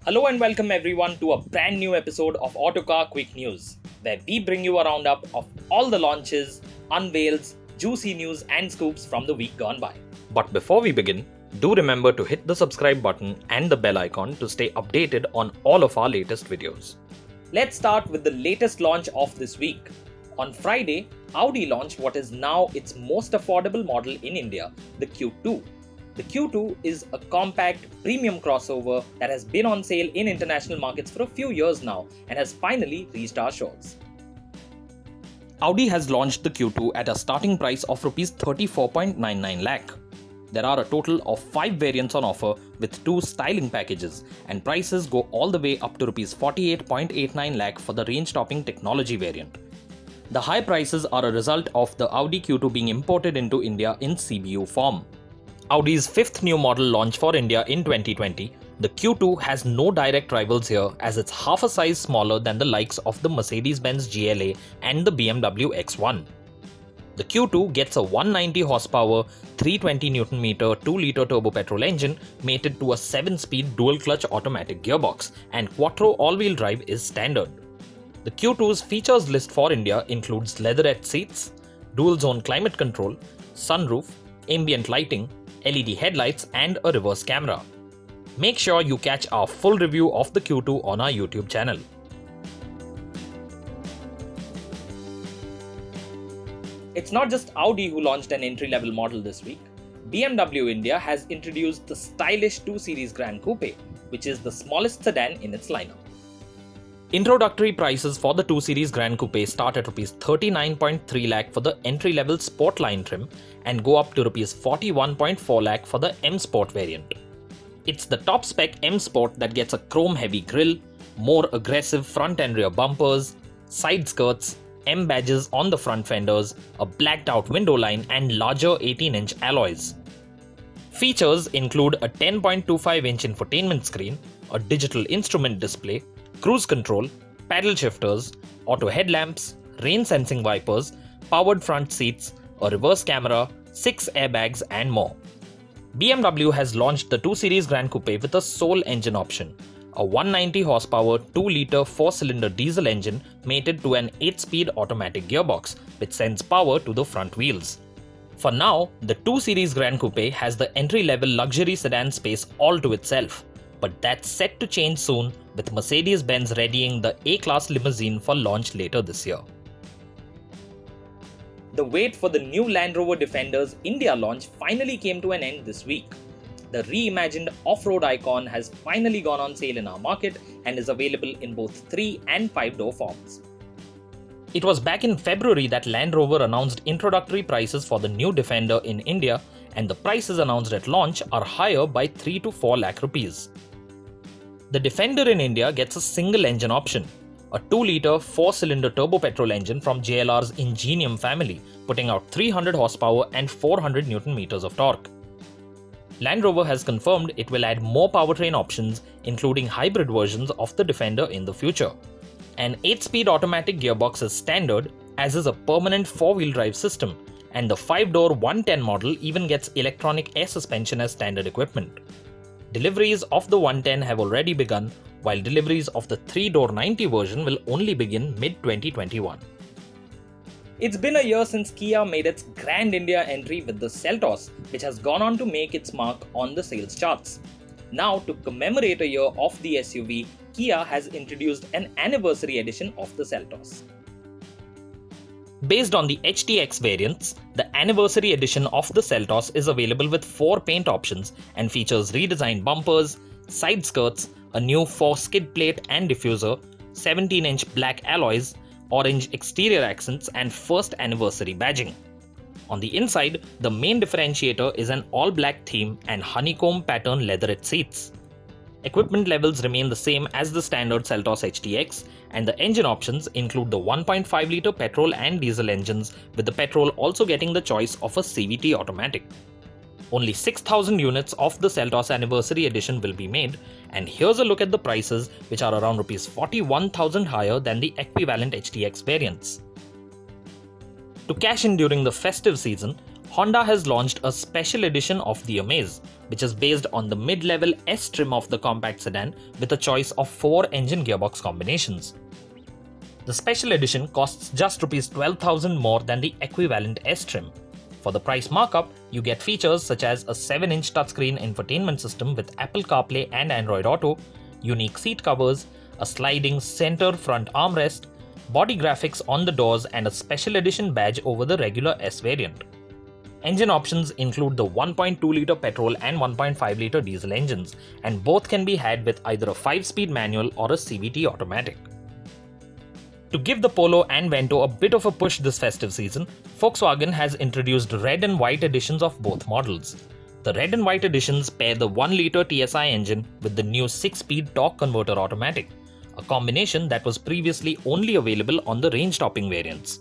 Hello and welcome everyone to a brand new episode of Autocar Quick News, where we bring you a roundup of all the launches, unveils, juicy news and scoops from the week gone by. But before we begin, do remember to hit the subscribe button and the bell icon to stay updated on all of our latest videos. Let's start with the latest launch of this week. On Friday, Audi launched what is now its most affordable model in India, the Q2. The Q2 is a compact, premium crossover that has been on sale in international markets for a few years now and has finally reached our shores. Audi has launched the Q2 at a starting price of Rs 34.99 lakh. There are a total of 5 variants on offer with 2 styling packages, and prices go all the way up to Rs 48.89 lakh for the range-topping technology variant. The high prices are a result of the Audi Q2 being imported into India in CBU form. Audi's fifth new model launch for India in 2020, the Q2 has no direct rivals here as it's half a size smaller than the likes of the Mercedes-Benz GLA and the BMW X1. The Q2 gets a 190 horsepower, 320 Nm 2-litre turbo petrol engine mated to a 7-speed dual-clutch automatic gearbox, and Quattro all-wheel drive is standard. The Q2's features list for India includes leatherette seats, dual-zone climate control, sunroof, ambient lighting, LED headlights and a reverse camera. Make sure you catch our full review of the Q2 on our YouTube channel. It's not just Audi who launched an entry-level model this week. BMW India has introduced the stylish 2 Series Gran Coupe, which is the smallest sedan in its lineup. Introductory prices for the 2 Series Gran Coupe start at Rs 39.3 lakh for the entry-level Sport line trim and go up to Rs 41.4 lakh for the M Sport variant. It's the top spec M Sport that gets a chrome-heavy grille, more aggressive front and rear bumpers, side skirts, M badges on the front fenders, a blacked-out window line and larger 18-inch alloys. Features include a 10.25-inch infotainment screen, a digital instrument display, cruise control, paddle shifters, auto headlamps, rain sensing wipers, powered front seats, a reverse camera, 6 airbags and more. BMW has launched the 2 Series Gran Coupe with a sole engine option, a 190 horsepower 2-litre 4-cylinder diesel engine mated to an 8-speed automatic gearbox which sends power to the front wheels. For now, the 2 Series Gran Coupe has the entry-level luxury sedan space all to itself, but that's set to change soon with Mercedes-Benz readying the A-Class limousine for launch later this year. The wait for the new Land Rover Defender's India launch finally came to an end this week. The reimagined off-road icon has finally gone on sale in our market and is available in both 3 and 5-door forms. It was back in February that Land Rover announced introductory prices for the new Defender in India, and the prices announced at launch are higher by 3 to 4 lakh rupees. The Defender in India gets a single engine option, a 2-litre 4-cylinder turbo petrol engine from JLR's Ingenium family, putting out 300 horsepower and 400 Nm of torque. Land Rover has confirmed it will add more powertrain options, including hybrid versions of the Defender in the future. An 8-speed automatic gearbox is standard, as is a permanent 4-wheel drive system, and the 5-door 110 model even gets electronic air suspension as standard equipment. Deliveries of the 110 have already begun, while deliveries of the 3-door 90 version will only begin mid-2021. It's been a year since Kia made its Grand India entry with the Seltos, which has gone on to make its mark on the sales charts. Now, to commemorate a year of the SUV, Kia has introduced an anniversary edition of the Seltos. Based on the HTX variants, the anniversary edition of the Seltos is available with 4 paint options and features redesigned bumpers, side skirts, a new 4 skid plate and diffuser, 17-inch black alloys, orange exterior accents and first anniversary badging. On the inside, the main differentiator is an all-black theme and honeycomb pattern leatherette seats. Equipment levels remain the same as the standard Seltos HTX, and the engine options include the 1.5-litre petrol and diesel engines, with the petrol also getting the choice of a CVT automatic. Only 6,000 units of the Seltos Anniversary Edition will be made, and here's a look at the prices, which are around Rs 41,000 higher than the equivalent HTX variants. To cash in during the festive season, Honda has launched a special edition of the Amaze, which is based on the mid-level S trim of the compact sedan with a choice of 4 engine gearbox combinations. The special edition costs just Rs 12,000 more than the equivalent S trim. For the price markup, you get features such as a 7-inch touchscreen infotainment system with Apple CarPlay and Android Auto, unique seat covers, a sliding center front armrest, body graphics on the doors, and a special edition badge over the regular S variant. Engine options include the 1.2-litre petrol and 1.5-litre diesel engines, and both can be had with either a 5-speed manual or a CVT automatic. To give the Polo and Vento a bit of a push this festive season, Volkswagen has introduced red and white editions of both models. The red and white editions pair the 1-litre TSI engine with the new 6-speed torque converter automatic, a combination that was previously only available on the range-topping variants.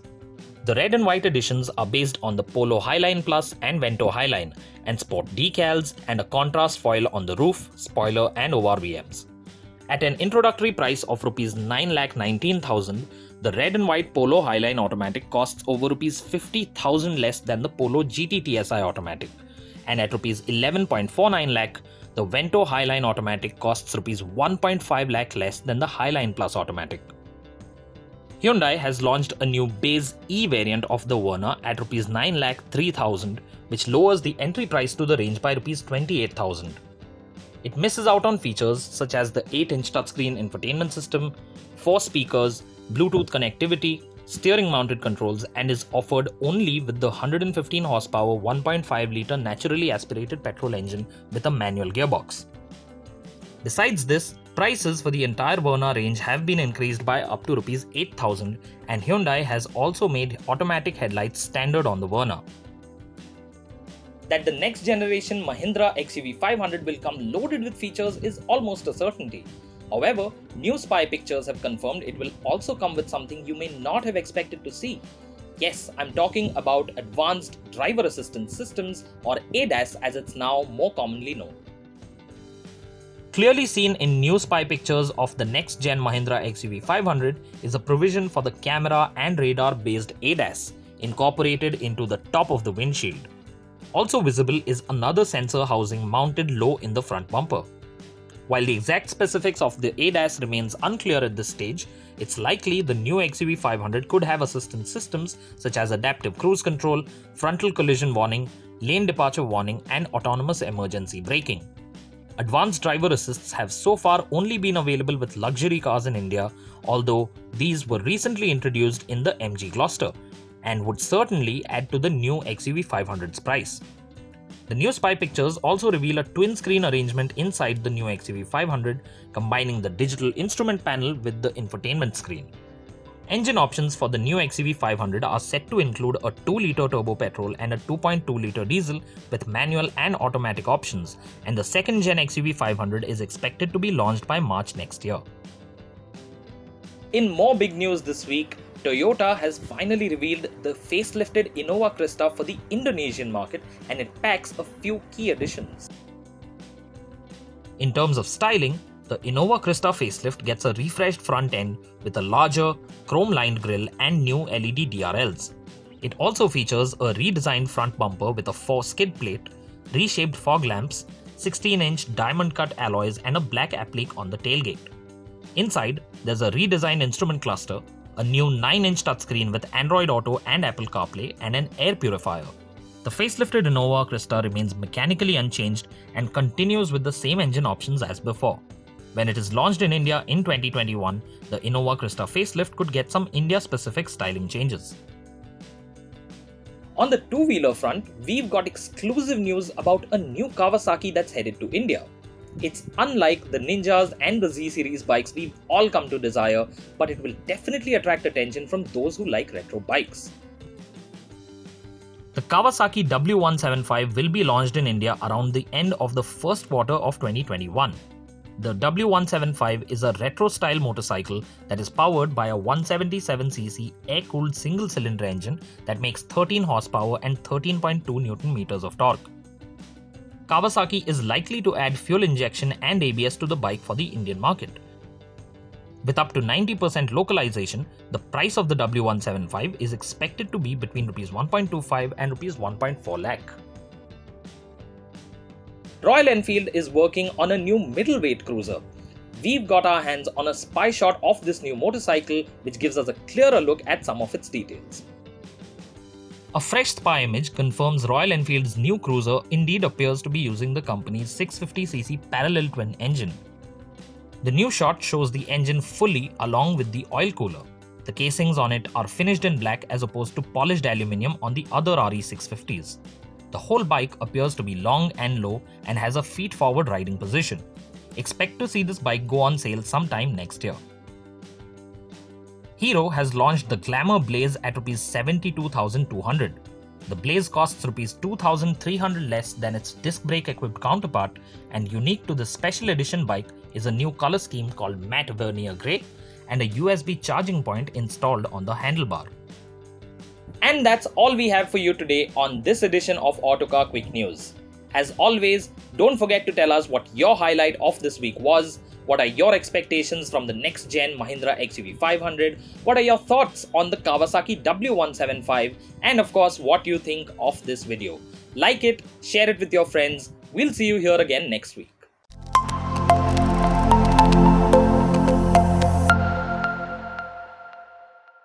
The red and white editions are based on the Polo Highline Plus and Vento Highline and sport decals and a contrast foil on the roof, spoiler and ORVMs. At an introductory price of Rs 9,19,000, the red and white Polo Highline Automatic costs over Rs 50,000 less than the Polo GT TSI Automatic, and at Rs 11.49 lakh, the Vento Highline Automatic costs Rs 1.5 lakh less than the Highline Plus Automatic. Hyundai has launched a new Base E variant of the Verna at Rs 9,03,000, which lowers the entry price to the range by Rs 28,000. It misses out on features such as the 8-inch touchscreen infotainment system, 4 speakers, Bluetooth connectivity, steering mounted controls, and is offered only with the 115 horsepower 1.5-litre naturally aspirated petrol engine with a manual gearbox. Besides this, prices for the entire Verna range have been increased by up to Rs 8,000, and Hyundai has also made automatic headlights standard on the Verna. That the next generation Mahindra XUV 500 will come loaded with features is almost a certainty. However, new spy pictures have confirmed it will also come with something you may not have expected to see. Yes, I'm talking about Advanced Driver Assistance Systems, or ADAS as it's now more commonly known. Clearly seen in new spy pictures of the next-gen Mahindra XUV 500 is a provision for the camera and radar-based ADAS, incorporated into the top of the windshield. Also visible is another sensor housing mounted low in the front bumper. While the exact specifics of the ADAS remains unclear at this stage, it's likely the new XUV 500 could have assistance systems such as adaptive cruise control, frontal collision warning, lane departure warning, and autonomous emergency braking. Advanced driver assists have so far only been available with luxury cars in India, although these were recently introduced in the MG Gloster and would certainly add to the new XUV 500's price. The new spy pictures also reveal a twin-screen arrangement inside the new XUV 500, combining the digital instrument panel with the infotainment screen. Engine options for the new XUV 500 are set to include a 2-litre turbo petrol and a 2.2-litre diesel with manual and automatic options, and the second-gen XUV 500 is expected to be launched by March next year. In more big news this week, Toyota has finally revealed the facelifted Innova Crysta for the Indonesian market, and it packs a few key additions. In terms of styling, the Innova Crysta facelift gets a refreshed front end with a larger, chrome-lined grille and new LED DRLs. It also features a redesigned front bumper with a 4 skid plate, reshaped fog lamps, 16-inch diamond-cut alloys, and a black applique on the tailgate. Inside, there's a redesigned instrument cluster, a new 9-inch touchscreen with Android Auto and Apple CarPlay, and an air purifier. The facelifted Innova Crysta remains mechanically unchanged and continues with the same engine options as before. When it is launched in India in 2021, the Innova Crysta facelift could get some India-specific styling changes. On the two-wheeler front, we've got exclusive news about a new Kawasaki that's headed to India. It's unlike the Ninjas and the Z-Series bikes we've all come to desire, but it will definitely attract attention from those who like retro bikes. The Kawasaki W175 will be launched in India around the end of the first quarter of 2021. The W175 is a retro-style motorcycle that is powered by a 177cc air-cooled single-cylinder engine that makes 13 horsepower and 13.2 Nm of torque. Kawasaki is likely to add fuel injection and ABS to the bike for the Indian market. With up to 90% localization, the price of the W175 is expected to be between Rs 1.25 and Rs 1.4 lakh. Royal Enfield is working on a new middleweight cruiser. We've got our hands on a spy shot of this new motorcycle, which gives us a clearer look at some of its details. A fresh spy image confirms Royal Enfield's new cruiser indeed appears to be using the company's 650cc parallel twin engine. The new shot shows the engine fully along with the oil cooler. The casings on it are finished in black as opposed to polished aluminium on the other RE650s. The whole bike appears to be long and low and has a feet-forward riding position. Expect to see this bike go on sale sometime next year. Hero has launched the Glamour Blaze at Rs 72,200. The Blaze costs Rs 2,300 less than its disc brake equipped counterpart, and unique to the special edition bike is a new color scheme called Matte Vernier Grey and a USB charging point installed on the handlebar. And that's all we have for you today on this edition of Autocar Quick News. As always, don't forget to tell us what your highlight of this week was. What are your expectations from the next gen Mahindra XUV 500? What are your thoughts on the Kawasaki W175? And of course, what you think of this video. Like it, share it with your friends. We'll see you here again next week.